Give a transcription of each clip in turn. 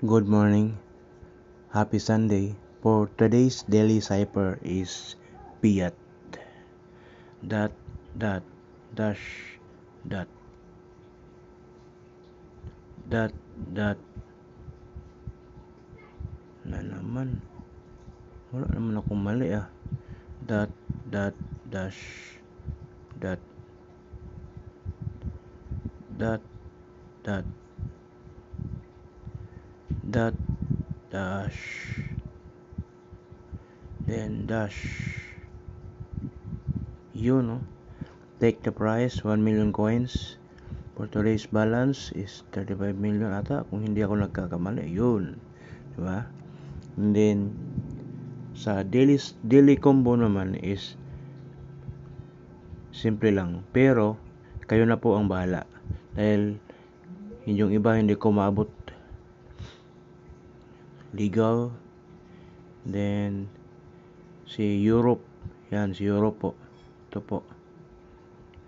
Good morning, happy Sunday. For today's daily cipher is fiat. Dot, dot, dash, dot, dot, dot. Na naman. Wala naman akong mali ah. Dot, dot, dash, dot, dot, dot, dot, dash, then dash. Yun, no? Take the price, 1 million coins. For today's balance is 35 million ata. Kung hindi ako nagkakamali, yun. Diba? And then, sa daily combo naman is simple lang. Pero, kayo na po ang bahala. Dahil, yung iba hindi ko maabot. Legal. Then, si Europe. Yan, si Europe po. Ito po.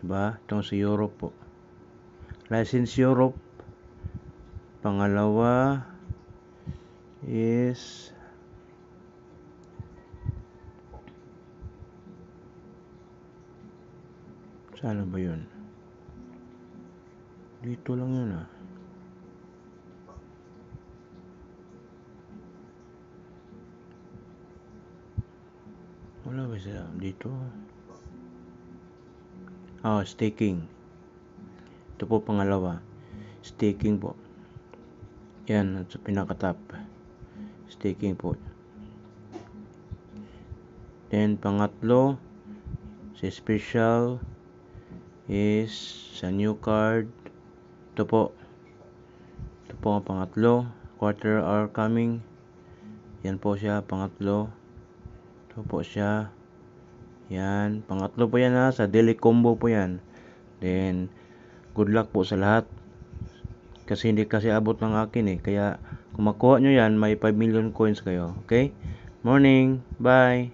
Diba? Itong si Europe po. License Europe. Pangalawa is saan ba yun? Dito lang yun ah. Wala ba siya dito? Staking. Ito po pangalawa. Staking po. Yan, sa pinaka-top. Staking po. Then, pangatlo, sa special is sa new card. Ito po. Ito po ang pangatlo. Quarter hour coming. Yan po siya, pangatlo. Ito po siya. Yan, pangatlo po yan ha. Sa daily combo po yan. Then, good luck po sa lahat. Kasi hindi kasi abot ng akin eh. Kaya kung makuha nyo yan, may 5 million coins kayo. Okay? Morning. Bye.